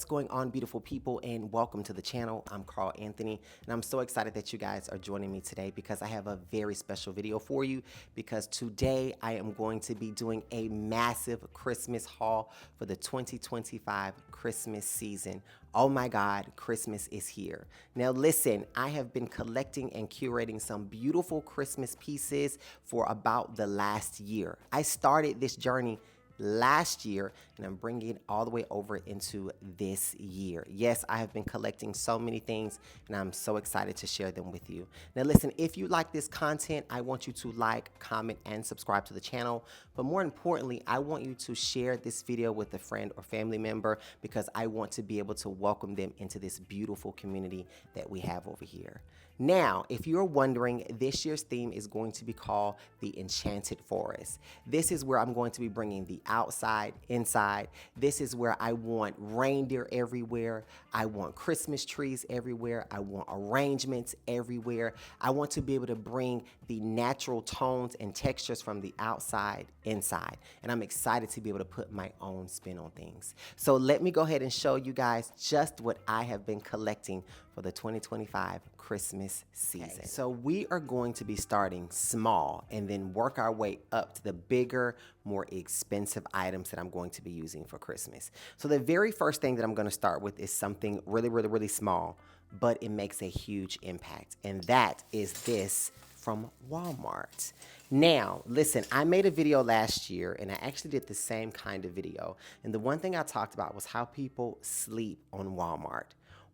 going on, beautiful people, and welcome to the channel. I'm Carl.anthonii, and I'm so excited that you guys are joining me today because I have a very special video for you, because today I am going to be doing a massive Christmas haul for the 2025 Christmas season. Oh my God, Christmas is here. Now listen, I have been collecting and curating some beautiful Christmas pieces for about the last year. I started this journey last year, and I'm bringing it all the way over into this year. Yes, I have been collecting so many things, and I'm so excited to share them with you. Now listen, if you like this content, I want you to like, comment, and subscribe to the channel. But more importantly, I want you to share this video with a friend or family member, because I want to be able to welcome them into this beautiful community that we have over here. Now, if you're wondering, this year's theme is going to be called the Enchanted Forest. This is where I'm going to be bringing the outside, inside. This is where I want reindeer everywhere. I want Christmas trees everywhere. I want arrangements everywhere. I want to be able to bring the natural tones and textures from the outside inside. And I'm excited to be able to put my own spin on things. So let me go ahead and show you guys just what I have been collecting for the 2025 Christmas season. Okay, so we are going to be starting small and then work our way up to the bigger, more expensive items that I'm going to be using for Christmas. So the very first thing that I'm going to start with is something really small, but it makes a huge impact. And that is this from Walmart. Now, listen, I made a video last year, and I actually did the same kind of video. And the one thing I talked about was how people sleep on Walmart.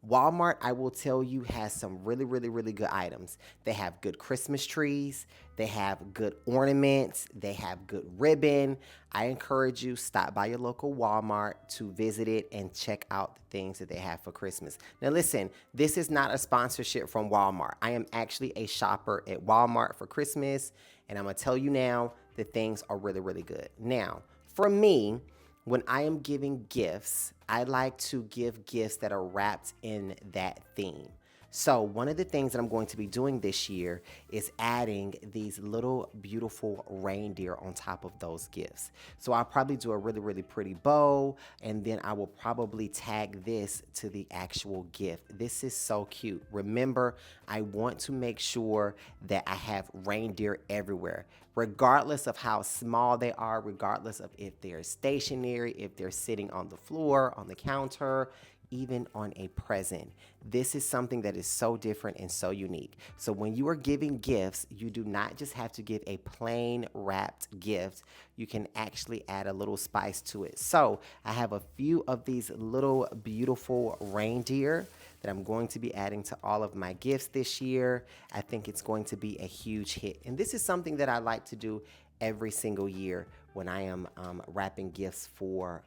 Walmart, I will tell you, has some really good items. They have good Christmas trees. They have good ornaments. They have good ribbon. I encourage you, stop by your local Walmart to visit it and check out the things that they have for Christmas. Now listen, this is not a sponsorship from Walmart. I am actually a shopper at Walmart for Christmas, and I'm gonna tell you now that things are really good. Now, for me, when I am giving gifts, I like to give gifts that are wrapped in that theme. So one of the things that I'm going to be doing this year is adding these little beautiful reindeer on top of those gifts. So I'll probably do a really pretty bow, and then I will probably tag this to the actual gift. This is so cute. Remember, I want to make sure that I have reindeer everywhere, regardless of how small they are, regardless of if they're stationary, if they're sitting on the floor, on the counter, even on a present. This is something that is so different and so unique. So when you are giving gifts, you do not just have to give a plain wrapped gift. You can actually add a little spice to it. So I have a few of these little beautiful reindeer that I'm going to be adding to all of my gifts this year. I think it's going to be a huge hit. And this is something that I like to do every single year when I am wrapping gifts for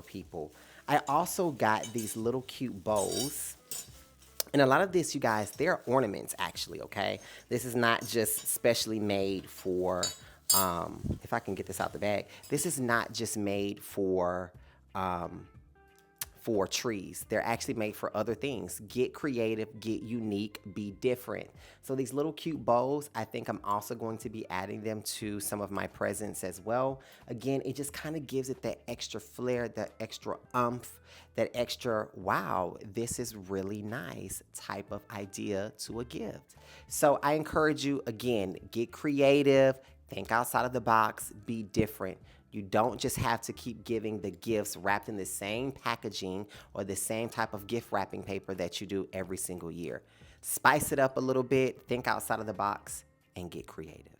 people. I also got these little cute bows. And a lot of this, you guys, they're ornaments actually, okay? This is not just specially made for, if I can get this out the bag, this is not just made for trees. They're actually made for other things. Get creative, get unique, be different. So these little cute bows, I think I'm also going to be adding them to some of my presents as well. Again, it just kind of gives it that extra flair, that extra oomph, that extra, wow, this is really nice type of idea to a gift. So I encourage you, again, get creative, think outside of the box, be different. You don't just have to keep giving the gifts wrapped in the same packaging or the same type of gift wrapping paper that you do every single year. Spice it up a little bit, think outside of the box, and get creative.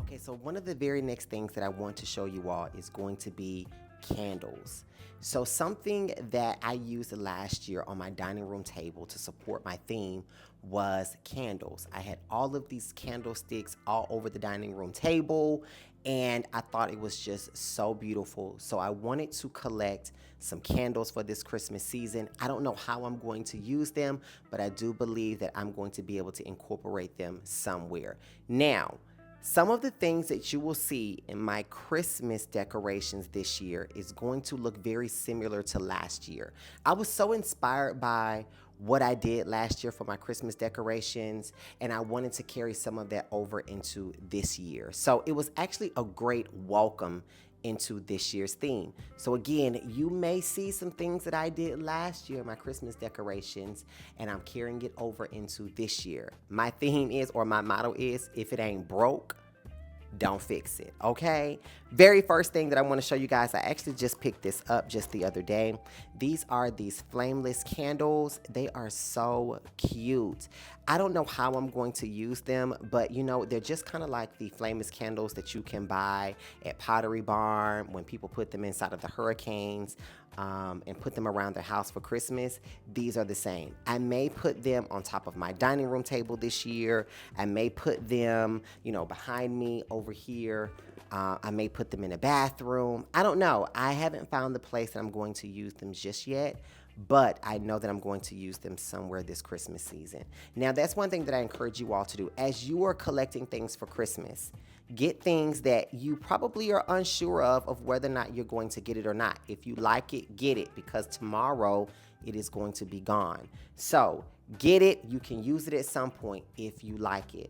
Okay, so one of the very next things that I want to show you all is going to be candles. So something that I used last year on my dining room table to support my theme was candles. I had all of these candlesticks all over the dining room table, and I thought it was just so beautiful. So I wanted to collect some candles for this Christmas season. I don't know how I'm going to use them, but I do believe that I'm going to be able to incorporate them somewhere. Now, some of the things that you will see in my Christmas decorations this year is going to look very similar to last year. I was so inspired by what I did last year for my Christmas decorations, and I wanted to carry some of that over into this year. So it was actually a great welcome into this year's theme. So again, you may see some things that I did last year, my Christmas decorations, and I'm carrying it over into this year. My theme is, or my motto is, if it ain't broke, don't fix it, okay? Very first thing that I want to show you guys, I actually just picked this up just the other day. These are these flameless candles. They are so cute. I don't know how I'm going to use them, but you know, they're just kind of like the flameless candles that you can buy at Pottery Barn when people put them inside of the hurricanes and put them around their house for Christmas. These are the same. I may put them on top of my dining room table this year. I may put them, you know, behind me over here. I may put them in a bathroom. I don't know. I haven't found the place that I'm going to use them just yet, but I know that I'm going to use them somewhere this Christmas season. Now, that's one thing that I encourage you all to do. As you are collecting things for Christmas, get things that you probably are unsure of whether or not you're going to get it or not. If you like it, get it, because tomorrow it is going to be gone. So get it. You can use it at some point if you like it.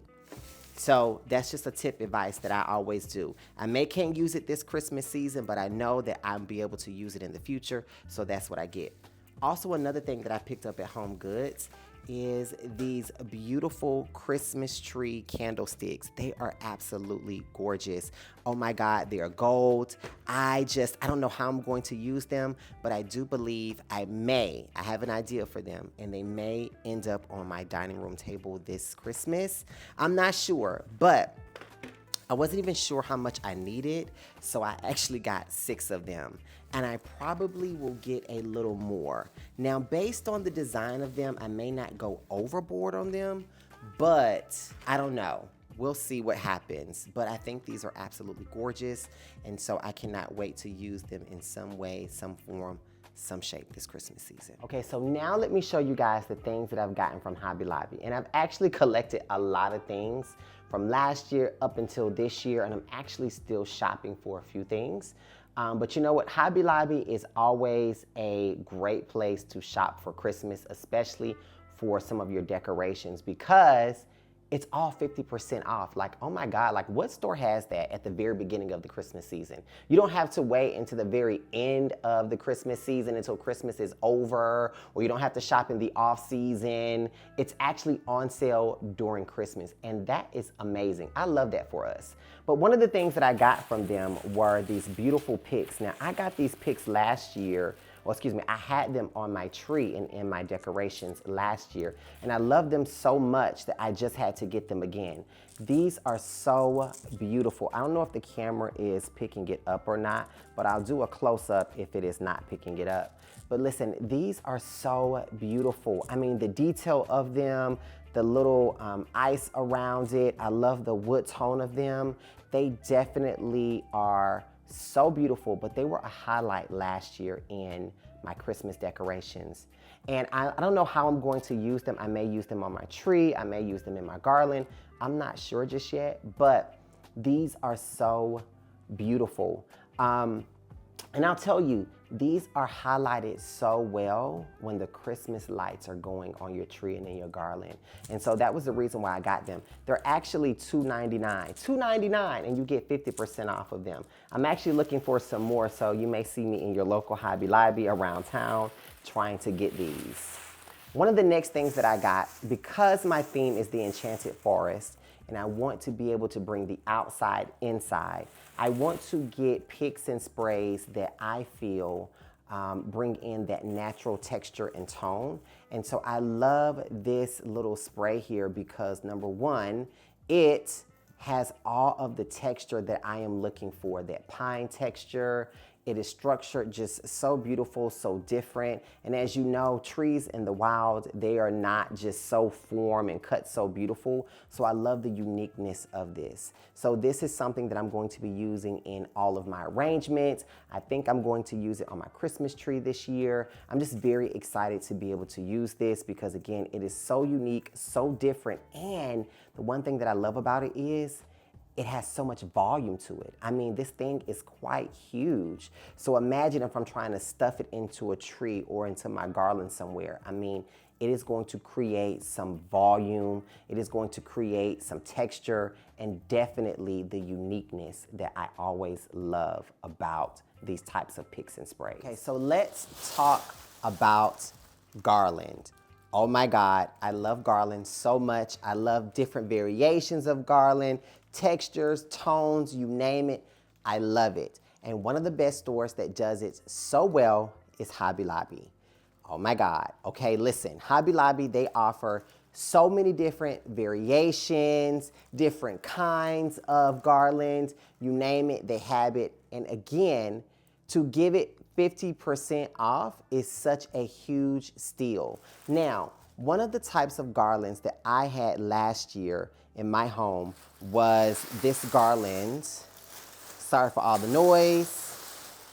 So that's just a tip advice that I always do. I can't use it this Christmas season, but I know that I'll be able to use it in the future. So that's what I get. Also, another thing that I picked up at Home Goods is these beautiful Christmas tree candlesticks. They are absolutely gorgeous. Oh my God, they are gold. I don't know how I'm going to use them, but I do believe I have an idea for them, and they may end up on my dining room table this Christmas. I'm not sure, but I wasn't even sure how much I needed, so I actually got 6 of them, and I probably will get a little more. Now, based on the design of them, I may not go overboard on them, but I don't know. We'll see what happens, but I think these are absolutely gorgeous, and so I cannot wait to use them in some way, some form, some shape this Christmas season. Okay, so now let me show you guys the things that I've gotten from Hobby Lobby, and I've actually collected a lot of things from last year up until this year, and I'm actually still shopping for a few things. But you know what? Hobby Lobby is always a great place to shop for Christmas, especially for some of your decorations, because it's all 50% off. Like, oh my God, like what store has that at the very beginning of the Christmas season? You don't have to wait until the very end of the Christmas season until Christmas is over, or you don't have to shop in the off season. It's actually on sale during Christmas, and that is amazing. I love that for us. But one of the things that I got from them were these beautiful picks. Now, I got these picks last year. Well, excuse me, I had them on my tree and in my decorations last year, and I love them so much that I just had to get them again. These are so beautiful. I don't know if the camera is picking it up or not, but I'll do a close-up if it is not picking it up. But listen, these are so beautiful. I mean, the detail of them, the little ice around it, I love the wood tone of them. They definitely are so beautiful, but they were a highlight last year in my Christmas decorations. And I don't know how I'm going to use them. I may use them on my tree. I may use them in my garland. I'm not sure just yet, but these are so beautiful. And I'll tell you, these are highlighted so well when the Christmas lights are going on your tree and in your garland. And so that was the reason why I got them. They're actually $2.99, $2.99, and you get 50% off of them. I'm actually looking for some more, so you may see me in your local Hobby Lobby around town trying to get these. One of the next things that I got, because my theme is the Enchanted Forest, and I want to be able to bring the outside inside, I want to get picks and sprays that I feel bring in that natural texture and tone. And so I love this little spray here because, number one, it has all of the texture that I am looking for, that pine texture. It is structured just so beautiful, so different. And as you know, trees in the wild, they are not just so formed and cut so beautiful. So I love the uniqueness of this. So this is something that I'm going to be using in all of my arrangements. I think I'm going to use it on my Christmas tree this year. I'm just very excited to be able to use this because, again, it is so unique, so different. And the one thing that I love about it is it has so much volume to it. I mean, this thing is quite huge. So imagine if I'm trying to stuff it into a tree or into my garland somewhere. I mean, it is going to create some volume, it is going to create some texture, and definitely the uniqueness that I always love about these types of picks and sprays. Okay, so let's talk about Garland. Oh my God, I love Garland so much. I love different variations of Garland, textures, tones, you name it. I love it. And one of the best stores that does it so well is Hobby Lobby. Oh my God. Okay, listen, Hobby Lobby, they offer so many different variations, different kinds of garlands, you name it, they have it. And again, to give it 50% off is such a huge steal. Now, one of the types of garlands that I had last year in my home was this garland. Sorry for all the noise.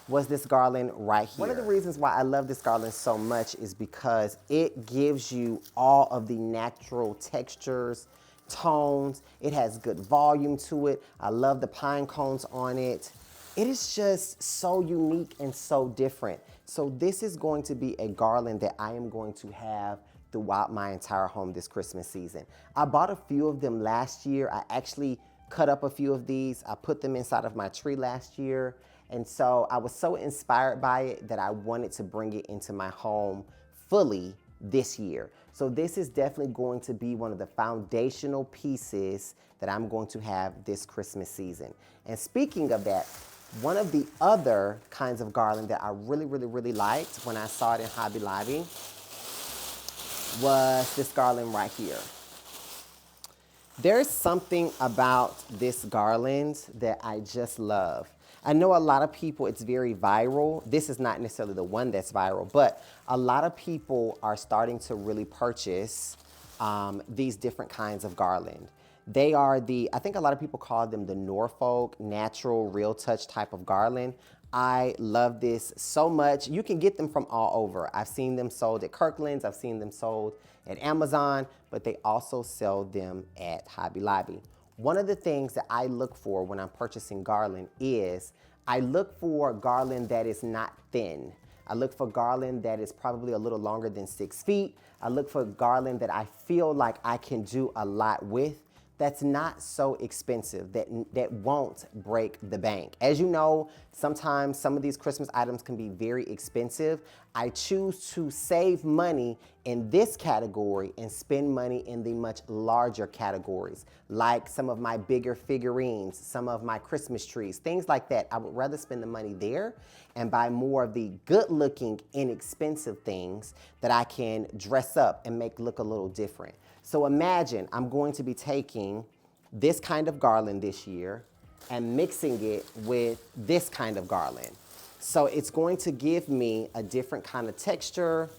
Was this garland right here. One of the reasons why I love this garland so much is because it gives you all of the natural textures, tones. It has good volume to it. I love the pine cones on it. It is just so unique and so different. So this is going to be a garland that I am going to have throughout my entire home this Christmas season. I bought a few of them last year. I actually cut up a few of these. I put them inside of my tree last year. And so I was so inspired by it that I wanted to bring it into my home fully this year. So this is definitely going to be one of the foundational pieces that I'm going to have this Christmas season. And speaking of that, one of the other kinds of garland that I really liked when I saw it in Hobby Lobby was this garland right here. There's something about this garland that I just love. I know a lot of people, it's very viral. This is not necessarily the one that's viral, but a lot of people are starting to really purchase these different kinds of garland. They are I think a lot of people call them the Norfolk natural real touch type of garland. I love this so much. You can get them from all over. I've seen them sold at Kirkland's, I've seen them sold at Amazon, but they also sell them at Hobby Lobby. One of the things that I look for when I'm purchasing garland is I look for garland that is not thin. I look for garland that is probably a little longer than 6 feet. I look for garland that I feel like I can do a lot with, that's not so expensive, that won't break the bank. As you know, sometimes some of these Christmas items can be very expensive. I choose to save money in this category and spend money in the much larger categories, like some of my bigger figurines, some of my Christmas trees, things like that. I would rather spend the money there and buy more of the good-looking, inexpensive things that I can dress up and make look a little different. So imagine I'm going to be taking this kind of garland this year and mixing it with this kind of garland. So it's going to give me a different kind of texture,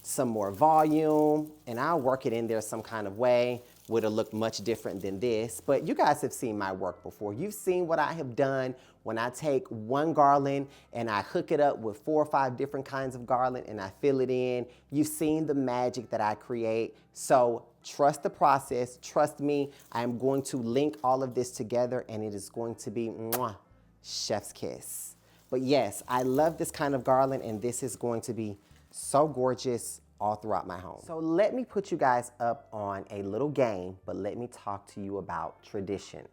some more volume, and I'll work it in there some kind of way. Would have looked much different than this, but you guys have seen my work before. You've seen what I have done when I take one garland and I hook it up with 4 or 5 different kinds of garland and I fill it in. You've seen the magic that I create. So trust the process, trust me. I am going to link all of this together and it is going to be mwah, chef's kiss. But yes, I love this kind of garland and this is going to be so gorgeous all throughout my home. So let me put you guys up on a little game, but let me talk to you about tradition.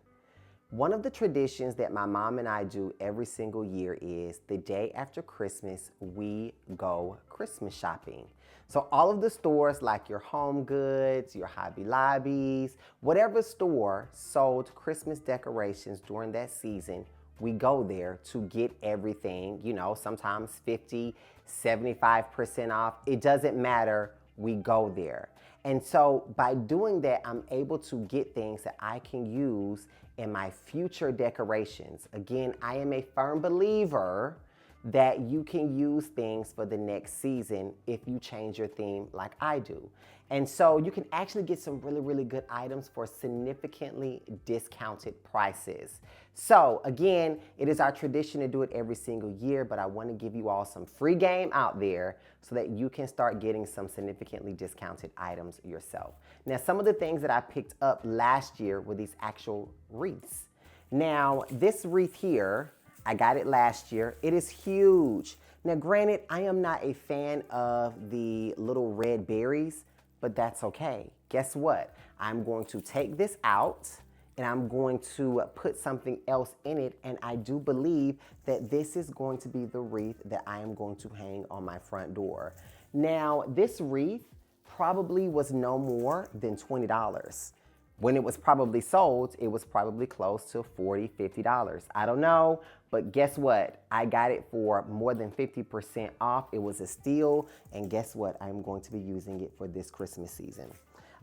One of the traditions that my mom and I do every single year is the day after Christmas, we go Christmas shopping. So all of the stores like your Home Goods, your Hobby Lobbies, whatever store sold Christmas decorations during that season, we go there to get everything, you know, sometimes 50, 75% off. It doesn't matter, we go there. And so by doing that, I'm able to get things that I can use in my future decorations. Again, I am a firm believer that you can use things for the next season if you change your theme like I do. And so you can actually get some really good items for significantly discounted prices. So again, it is our tradition to do it every single year, but I want to give you all some free game out there so that you can start getting some significantly discounted items yourself. Now, some of the things that I picked up last year were these actual wreaths. Now, this wreath here, I got it last year. It is huge. Now, granted, I am not a fan of the little red berries, but that's okay. Guess what? I'm going to take this out and I'm going to put something else in it, and I do believe that this is going to be the wreath that I am going to hang on my front door. Now, this wreath probably was no more than $20. When it was probably sold, it was probably close to $40, $50. I don't know, but guess what? I got it for more than 50% off. It was a steal, and guess what? I'm going to be using it for this Christmas season.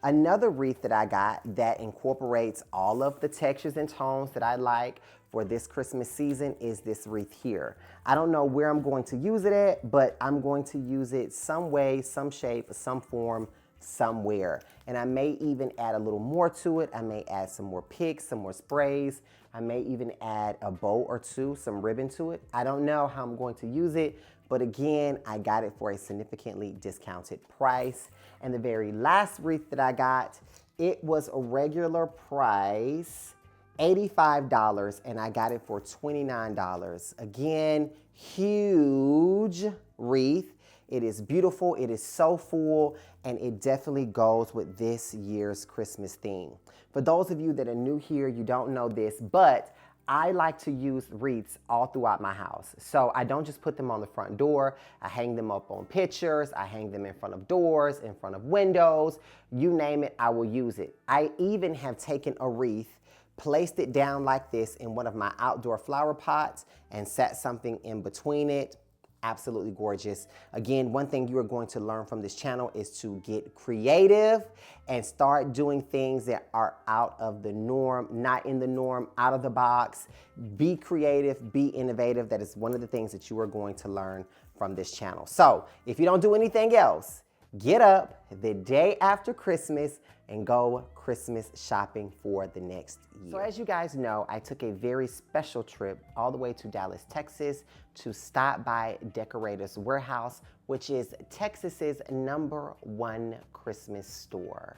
Another wreath that I got that incorporates all of the textures and tones that I like for this Christmas season is this wreath here. I don't know where I'm going to use it at, but I'm going to use it some way, some shape, some form, somewhere. And I may even add a little more to it. I may add some more picks, some more sprays. I may even add a bow or two, some ribbon to it. I don't know how I'm going to use it, but again, I got it for a significantly discounted price. And the very last wreath that I got, it was a regular price, $85, and I got it for $29. Again, huge wreath. It is beautiful, it is so full, and it definitely goes with this year's Christmas theme. For those of you that are new here, you don't know this, but I like to use wreaths all throughout my house. So I don't just put them on the front door. I hang them up on pictures. I hang them in front of doors, in front of windows. You name it, I will use it. I even have taken a wreath, placed it down like this in one of my outdoor flower pots, and set something in between it. Absolutely gorgeous. Again, one thing you are going to learn from this channel is to get creative and start doing things that are out of the norm, not in the norm, out of the box. Be creative, be innovative. That is one of the things that you are going to learn from this channel. So if you don't do anything else, get up the day after Christmas and go Christmas shopping for the next year. So as you guys know, I took a very special trip all the way to Dallas, Texas to stop by Decorators Warehouse, which is Texas's #1 Christmas store.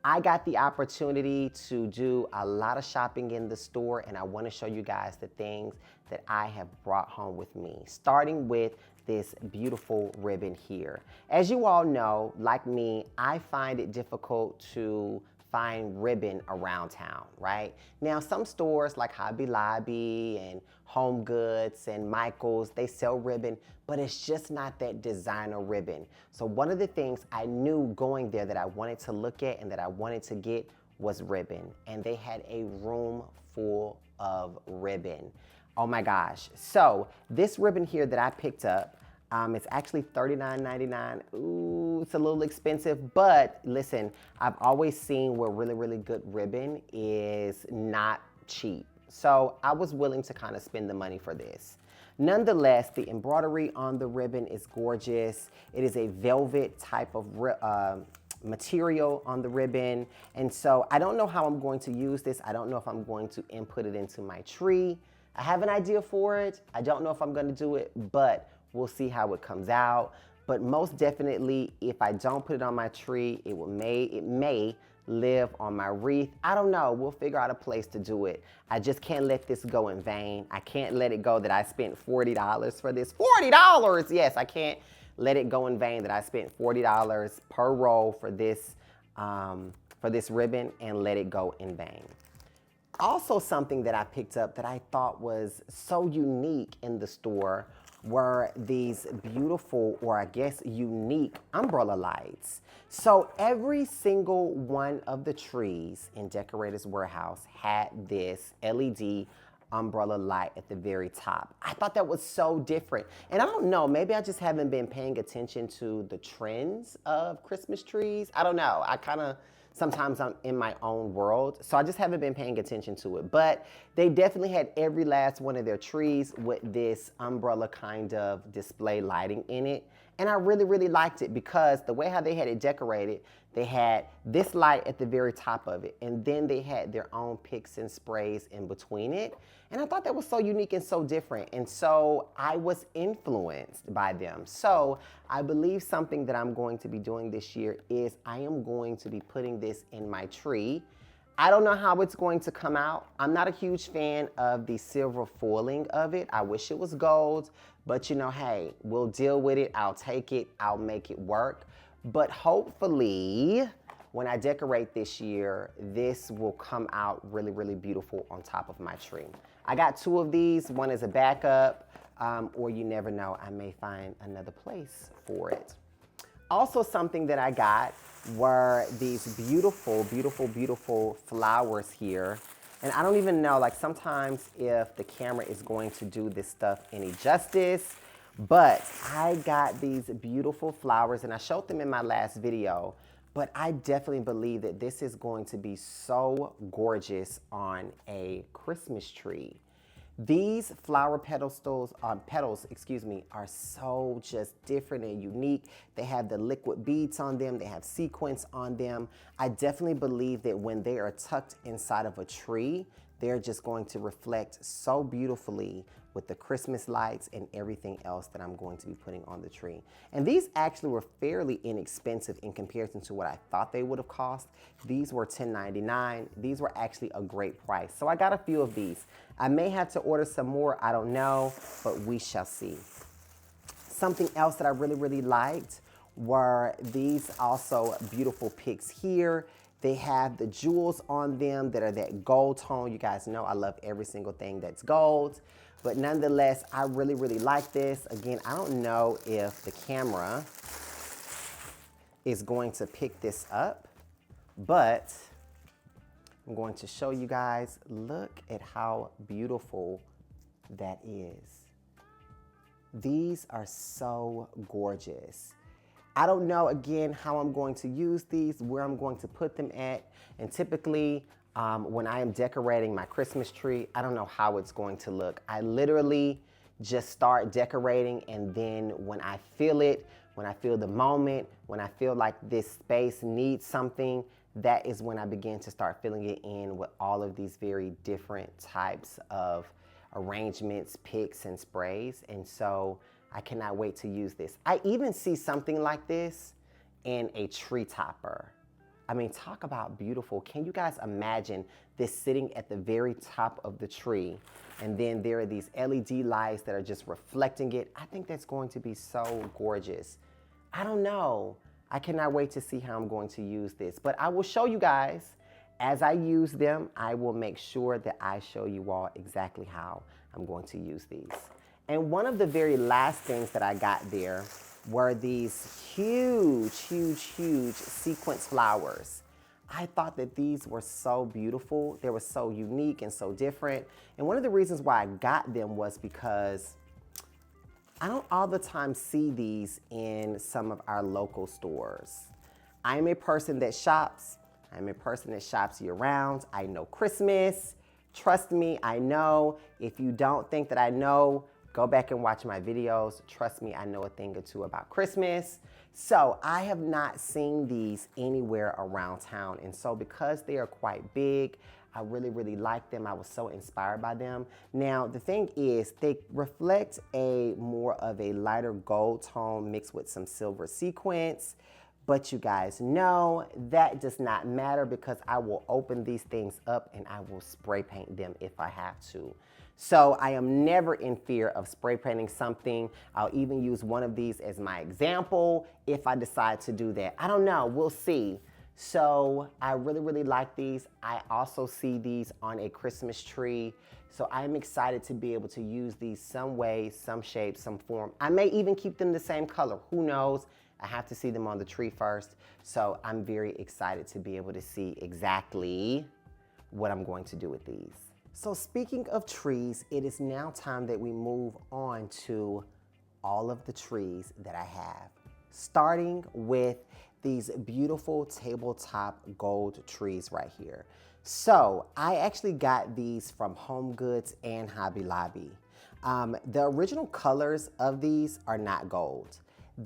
I got the opportunity to do a lot of shopping in the store, and I want to show you guys the things that I have brought home with me, starting with this beautiful ribbon here. As you all know, like me, I find it difficult to find ribbon around town, right? Now, some stores like Hobby Lobby and Home Goods and Michael's, they sell ribbon, but it's just not that designer ribbon. So one of the things I knew going there that I wanted to look at and that I wanted to get was ribbon. And they had a room full of ribbon. Oh my gosh. So this ribbon here that I picked up, it's actually $39.99. Ooh, it's a little expensive, but listen, I've always seen where really, really good ribbon is not cheap. So I was willing to kind of spend the money for this. Nonetheless, the embroidery on the ribbon is gorgeous. It is a velvet type of material on the ribbon. And so I don't know how I'm going to use this. I don't know if I'm going to input it into my tree. I have an idea for it. I don't know if I'm going to do it, but we'll see how it comes out. But most definitely, if I don't put it on my tree, it may live on my wreath. I don't know. We'll figure out a place to do it. I just can't let this go in vain. I can't let it go that I spent $40 for this. $40! Yes, I can't let it go in vain that I spent $40 per roll for this ribbon and let it go in vain. Also, something that I picked up that I thought was so unique in the store were these beautiful, or I guess unique, umbrella lights. So every single one of the trees in Decorators Warehouse had this LED umbrella light at the very top. I thought that was so different. And I don't know, maybe I just haven't been paying attention to the trends of Christmas trees. I don't know. Sometimes I'm in my own world, so I just haven't been paying attention to it. But they definitely had every last one of their trees with this umbrella kind of display lighting in it. And I really, really liked it because the way how they had it decorated, they had this light at the very top of it, and then they had their own picks and sprays in between it. And I thought that was so unique and so different. And so I was influenced by them. So I believe something that I'm going to be doing this year is I am going to be putting this in my tree. I don't know how it's going to come out. I'm not a huge fan of the silver foiling of it. I wish it was gold, but you know, hey, we'll deal with it. I'll take it. I'll make it work. But hopefully, when I decorate this year, this will come out really, really beautiful on top of my tree. I got 2 of these. One is a backup, or you never know, I may find another place for it. Also, something that I got were these beautiful, beautiful, beautiful flowers here. And I don't even know, like sometimes if the camera is going to do this stuff any justice, but I got these beautiful flowers and I showed them in my last video, but I definitely believe that this is going to be so gorgeous on a Christmas tree. These flower petals, are so just different and unique. They have the liquid beads on them. They have sequins on them. I definitely believe that when they are tucked inside of a tree, they're just going to reflect so beautifully with the Christmas lights and everything else that I'm going to be putting on the tree. And these actually were fairly inexpensive in comparison to what I thought they would have cost. These were $10.99. These were actually a great price. So I got a few of these. I may have to order some more, I don't know, but we shall see. Something else that I really, really liked were these also beautiful picks here. They have the jewels on them that are that gold tone. You guys know I love every single thing that's gold. But nonetheless, I really, really like this. Again, I don't know if the camera is going to pick this up, but I'm going to show you guys. Look at how beautiful that is. These are so gorgeous. I don't know, again, how I'm going to use these, where I'm going to put them at. And typically, when I am decorating my Christmas tree, I don't know how it's going to look. I literally just start decorating, and then when I feel it, when I feel the moment, when I feel like this space needs something, that is when I begin to start filling it in with all of these very different types of arrangements, picks, and sprays. And so I cannot wait to use this. I even see something like this in a tree topper. I mean, talk about beautiful. Can you guys imagine this sitting at the very top of the tree? And then there are these LED lights that are just reflecting it. I think that's going to be so gorgeous. I don't know. I cannot wait to see how I'm going to use this. But I will show you guys as I use them. I will make sure that I show you all exactly how I'm going to use these. And one of the very last things that I got there were these huge, huge, huge sequence flowers. I thought that these were so beautiful. They were so unique and so different. And one of the reasons why I got them was because I don't all the time see these in some of our local stores. I'm a person that shops. I'm a person that shops year round. I know Christmas. Trust me, I know. If you don't think that I know, go back and watch my videos. Trust me, I know a thing or two about Christmas. So I have not seen these anywhere around town. And so because they are quite big, I really, really like them. I was so inspired by them. Now, the thing is, they reflect a more of a lighter gold tone mixed with some silver sequins. But you guys know that does not matter because I will open these things up and I will spray paint them if I have to. So I am never in fear of spray painting something. I'll even use one of these as my example if I decide to do that. I don't know, we'll see. So I really, really like these. I also see these on a Christmas tree. So I'm excited to be able to use these some way, some shape, some form. I may even keep them the same color, who knows? I have to see them on the tree first. So I'm very excited to be able to see exactly what I'm going to do with these. So speaking of trees, it is now time that we move on to all of the trees that I have. Starting with these beautiful tabletop gold trees right here. So I actually got these from Home Goods and Hobby Lobby. The original colors of these are not gold.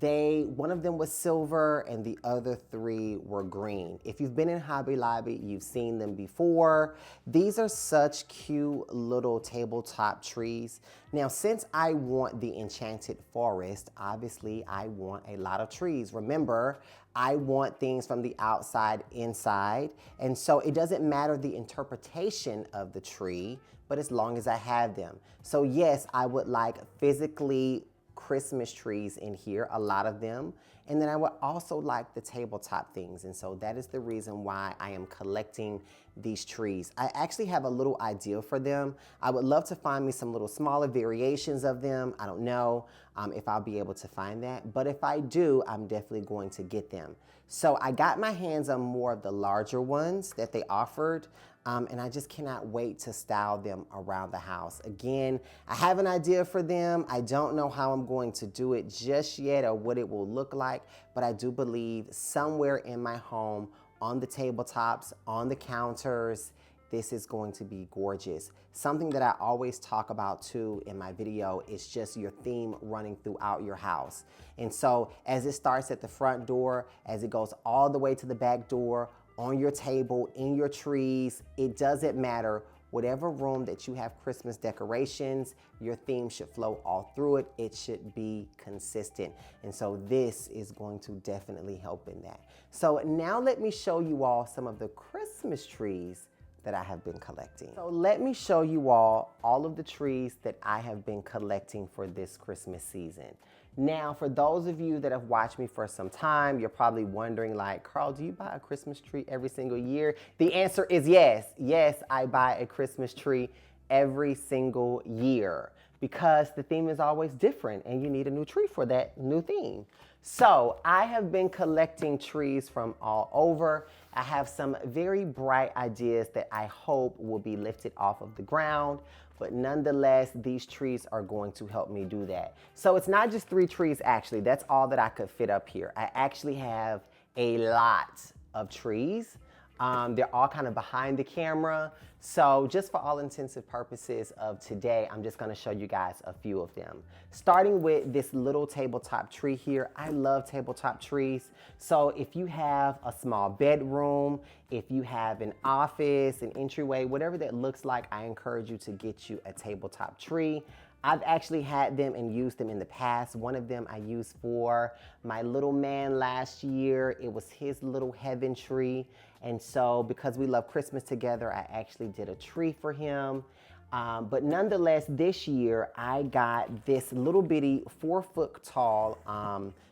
One of them was silver and the other 3 were green. If you've been in Hobby Lobby, you've seen them before. These are such cute little tabletop trees. Now, since I want the Enchanted Forest, obviously I want a lot of trees. Remember, I want things from the outside inside. And so it doesn't matter the interpretation of the tree, but as long as I have them. So yes, I would like physically Christmas trees in here, a lot of them. And then I would also like the tabletop things. And so that is the reason why I am collecting these trees. I actually have a little idea for them. I would love to find me some little smaller variations of them. I don't know if I'll be able to find that, but if I do, I'm definitely going to get them. So I got my hands on more of the larger ones that they offered. And I just cannot wait to style them around the house. Again, I have an idea for them. I don't know how I'm going to do it just yet or what it will look like, but I do believe somewhere in my home, on the tabletops, on the counters, this is going to be gorgeous. Something that I always talk about too in my video is just your theme running throughout your house. And so as it starts at the front door, as it goes all the way to the back door, on your table, in your trees, it doesn't matter. Whatever room that you have Christmas decorations, your theme should flow all through it. It should be consistent. And so this is going to definitely help in that. So now let me show you all some of the Christmas trees that I have been collecting. So let me show you all of the trees that I have been collecting for this Christmas season. Now, for those of you that have watched me for some time, you're probably wondering like, Carl, do you buy a Christmas tree every single year? The answer is yes. Yes, I buy a Christmas tree every single year because the theme is always different and you need a new tree for that new theme. So I have been collecting trees from all over. I have some very bright ideas that I hope will be lifted off of the ground. But nonetheless, these trees are going to help me do that. So it's not just 3 trees, actually. That's all that I could fit up here. I actually have a lot of trees. They're all kind of behind the camera. So just for all intensive purposes of today, I'm just gonna show you guys a few of them. Starting with this little tabletop tree here. I love tabletop trees. So if you have a small bedroom, if you have an office, an entryway, whatever that looks like, I encourage you to get you a tabletop tree. I've actually had them and used them in the past. One of them I used for my little man last year. It was his little heaven tree. And so because we love Christmas together, I actually did a tree for him. But nonetheless, this year I got this little bitty 4-foot tall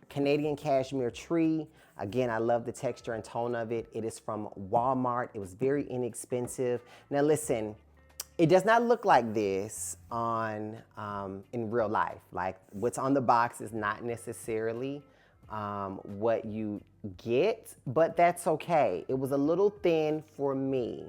Canadian cashmere tree. Again, I love the texture and tone of it. It is from Walmart. It was very inexpensive. Now listen, it does not look like this in real life. Like what's on the box is not necessarily what you get, but that's okay. It was a little thin for me.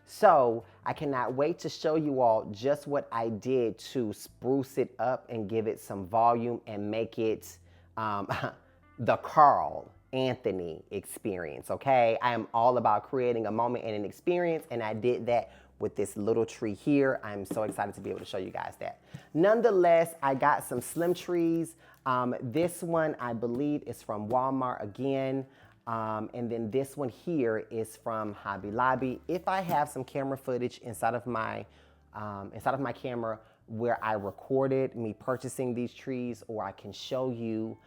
So I cannot wait to show you all just what I did to spruce it up and give it some volume and make it the Carl.Anthonii experience, okay? I am all about creating a moment and an experience, and I did that with this little tree here. I'm so excited to be able to show you guys that. Nonetheless, I got some slim trees. This one, I believe, is from Walmart again. And then this one here is from Hobby Lobby. If I have some camera footage inside of my camera where I recorded me purchasing these trees, or I can show you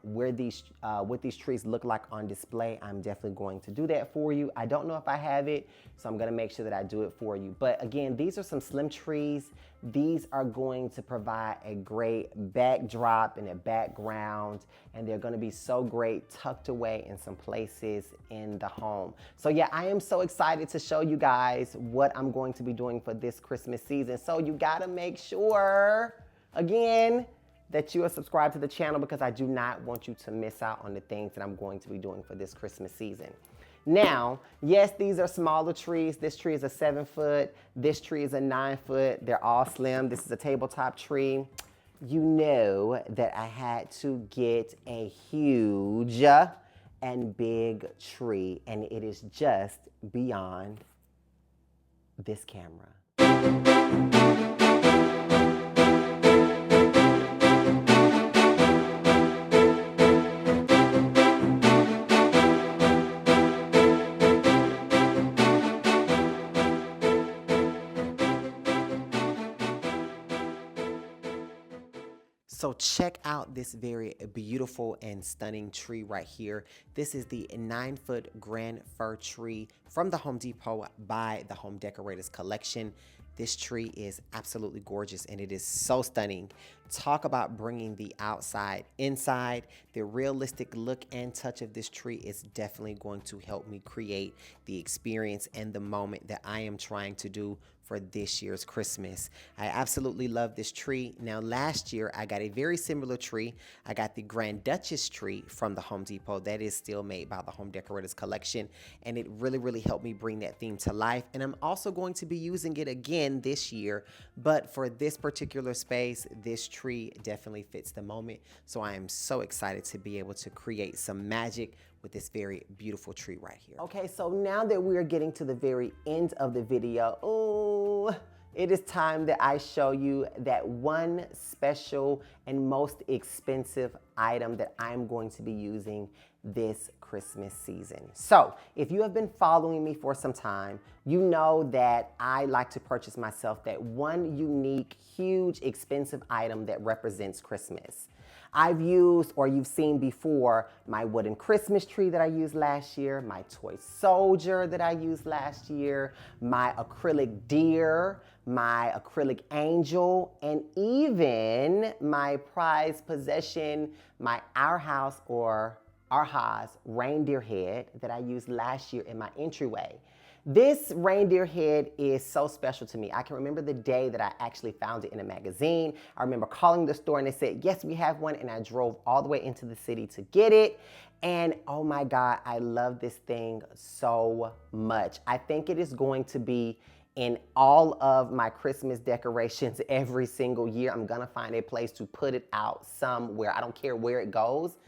what these trees look like on display, I'm definitely going to do that for you. I don't know if I have it, so I'm gonna make sure that I do it for you. But again, these are some slim trees. These are going to provide a great backdrop and a background, and they're gonna be so great tucked away in some places in the home. So yeah, I am so excited to show you guys what I'm going to be doing for this Christmas season. So you gotta make sure, again, that you are subscribed to the channel because I do not want you to miss out on the things that I'm going to be doing for this Christmas season. Now, yes, these are smaller trees. This tree is a 7-foot. This tree is a 9-foot. They're all slim. This is a tabletop tree. You know that I had to get a huge and big tree, and it is just beyond this camera. So check out this very beautiful and stunning tree right here. This is the 9-foot grand fir tree from the Home Depot by the Home Decorators collection. This tree is absolutely gorgeous and it is so stunning. Talk about bringing the outside inside. The realistic look and touch of this tree is definitely going to help me create the experience and the moment that I am trying to do for this year's Christmas. I absolutely love this tree. Now, last year, I got a very similar tree. I got the Grand Duchess tree from the Home Depot. That is still made by the Home Decorators collection, and it really helped me bring that theme to life. And I'm also going to be using it again this year, but for this particular space, this tree definitely fits the moment. So I am so excited to be able to create some magic with this very beautiful tree right here. Okay, so now that we are getting to the very end of the video, it is time that I show you that one special and most expensive item that I'm going to be using this Christmas season. So if you have been following me for some time, you know that I like to purchase myself that one unique, huge, expensive item that represents Christmas. I've used, or you've seen before, my wooden Christmas tree that I used last year, my toy soldier that I used last year, my acrylic deer, my acrylic angel, and even my prized possession, my Arhaus or Arhaus reindeer head that I used last year in my entryway. This reindeer head is so special to me. I can remember the day that I actually found it in a magazine. I remember calling the store and they said, yes, we have one. And I drove all the way into the city to get it. And oh my God, I love this thing so much. I think it is going to be in all of my Christmas decorations every single year. I'm gonna find a place to put it out somewhere. I don't care where it goes.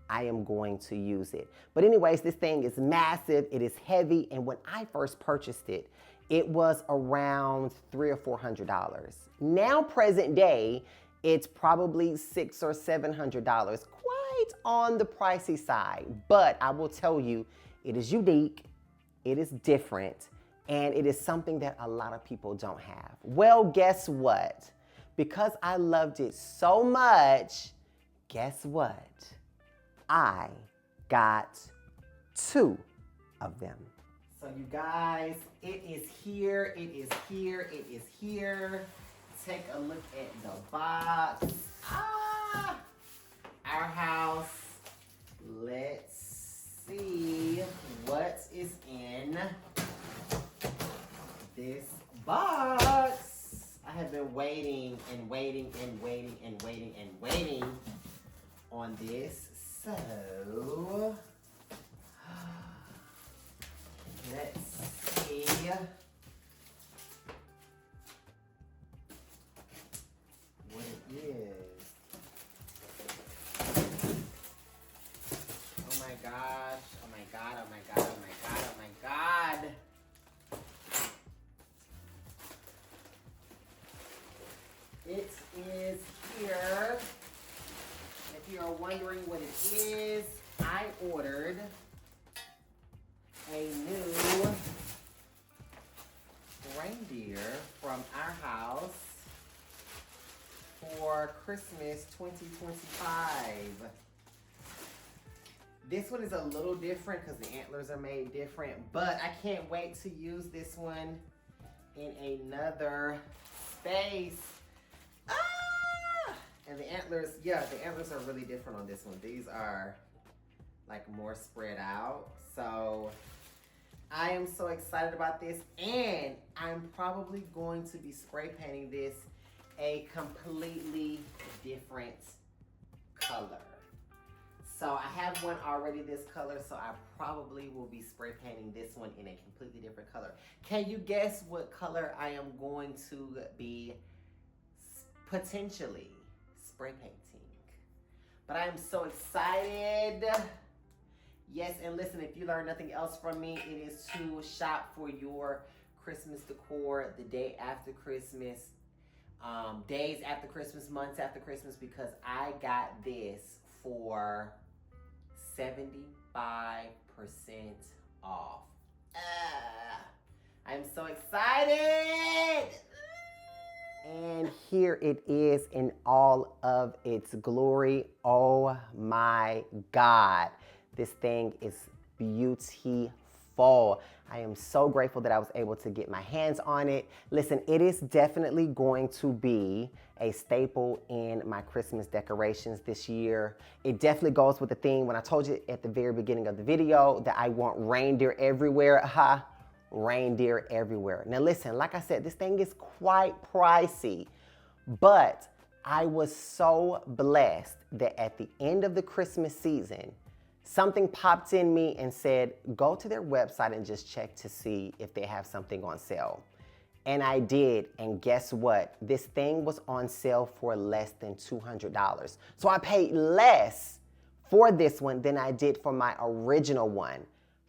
I am going to use it. But anyways, this thing is massive, it is heavy, and when I first purchased it, it was around $300 or $400. Now, present day, it's probably $600 or $700, quite on the pricey side. But I will tell you, it is unique, it is different, and it is something that a lot of people don't have. Well, guess what? Because I loved it so much, guess what? I got 2 of them. So you guys, it is here, it is here, it is here. Take a look at the box. Arhaus. Let's see what is in this box. I have been waiting and waiting and waiting and waiting and waiting on this. So, let's see. What it is. Oh my gosh, oh my God, oh my God, oh my God, oh my God. It is here. If you are wondering what it is, I ordered a new reindeer from Arhaus for Christmas 2025. This one is a little different because the antlers are made different, but I can't wait to use this one in another space. And the antlers, yeah, the antlers are really different on this one. These are like more spread out. So I am so excited about this. And I'm probably going to be spray painting this a completely different color. So I have one already this color, so I probably will be spray painting this one in a completely different color. Can you guess what color I am going to be potentially spray painting? But I am so excited. Yes, and listen, if you learn nothing else from me, it is to shop for your Christmas decor the day after Christmas, days after Christmas, months after Christmas, because I got this for 75% off. I'm so excited. And here it is in all of its glory. Oh my God. This thing is beautiful. I am so grateful that I was able to get my hands on it. Listen, it is definitely going to be a staple in my Christmas decorations this year. It definitely goes with the theme. When I told you at the very beginning of the video that I want reindeer everywhere, reindeer everywhere. Now listen, like I said, this thing is quite pricey, but I was so blessed that at the end of the Christmas season, something popped in me and said, go to their website and just check to see if they have something on sale. And I did, and guess what? This thing was on sale for less than $200. So I paid less for this one than I did for my original one.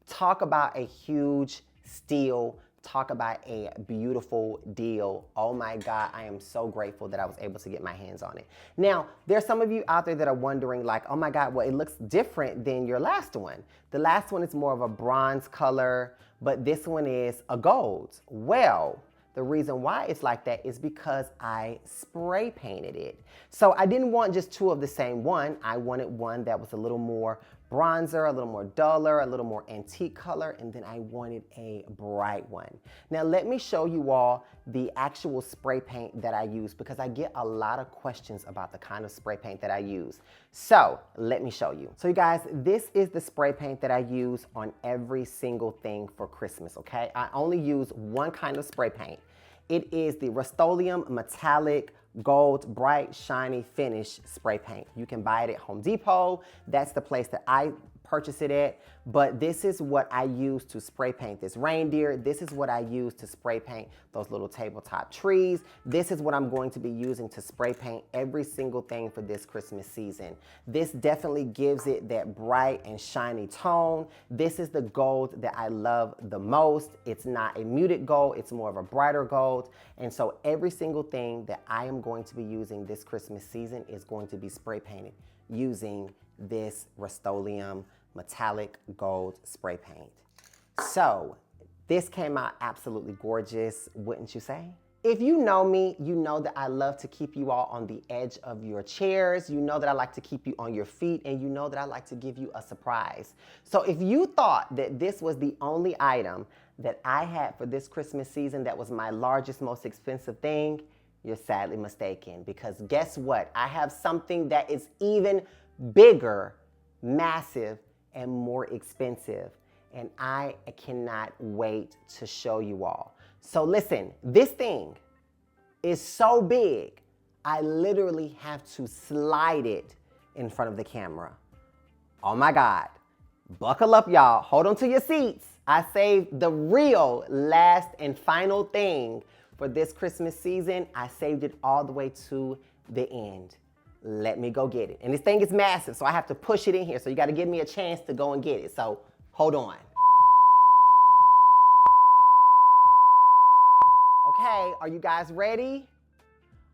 Talk about a huge steal. Talk about a beautiful deal. Oh my God, I am so grateful that I was able to get my hands on it. Now, there's some of you out there that are wondering like, oh my God, well, it looks different than your last one. The last one is more of a bronze color, but this one is a gold. Well, the reason why it's like that is because I spray painted it. So I didn't want just two of the same one. I wanted one that was a little more bronzer, a little more duller, a little more antique color, and then I wanted a bright one. Now let me show you all the actual spray paint that I use because I get a lot of questions about the kind of spray paint that I use. So let me show you. So you guys, this is the spray paint that I use on every single thing for Christmas, okay? I only use one kind of spray paint. It is the Rust-Oleum Metallic Gold Bright Shiny Finish spray paint. You can buy it at Home Depot. That's the place that I purchase it at. But this is what I use to spray paint this reindeer. This is what I use to spray paint those little tabletop trees. This is what I'm going to be using to spray paint every single thing for this Christmas season. This definitely gives it that bright and shiny tone. This is the gold that I love the most. It's not a muted gold, it's more of a brighter gold. And so every single thing that I am going to be using this Christmas season is going to be spray painted using this Rust-Oleum Metallic Gold spray paint. So this came out absolutely gorgeous, wouldn't you say? If you know me, you know that I love to keep you all on the edge of your chairs. You know that I like to keep you on your feet, and you know that I like to give you a surprise. So if you thought that this was the only item that I had for this Christmas season that was my largest, most expensive thing, you're sadly mistaken, because guess what? I have something that is even bigger, massive, and more expensive. And I cannot wait to show you all. So listen, this thing is so big, I literally have to slide it in front of the camera. Oh my God. Buckle up, y'all. Hold on to your seats. I saved the real last and final thing for this Christmas season. I saved it all the way to the end. Let me go get it. And this thing is massive, so I have to push it in here. So you got to give me a chance to go and get it. So hold on. Okay, are you guys ready?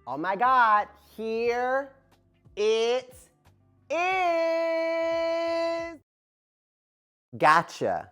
Oh my God, here it is. Gotcha.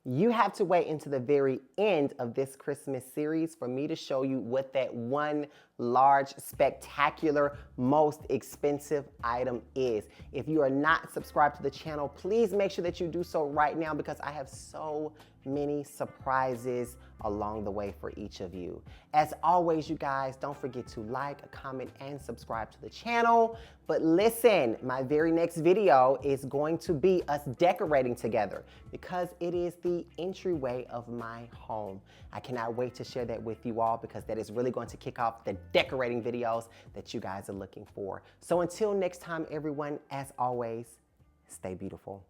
You have to wait until the very end of this Christmas series for me to show you what that one large, spectacular, most expensive item is. If you are not subscribed to the channel, please make sure that you do so right now because I have so many surprises along the way for each of you. As always, you guys, don't forget to like, comment, and subscribe to the channel. But listen, my very next video is going to be us decorating together because it is the entryway of my home. I cannot wait to share that with you all because that is really going to kick off the decorating videos that you guys are looking for. So until next time, everyone, as always, stay beautiful.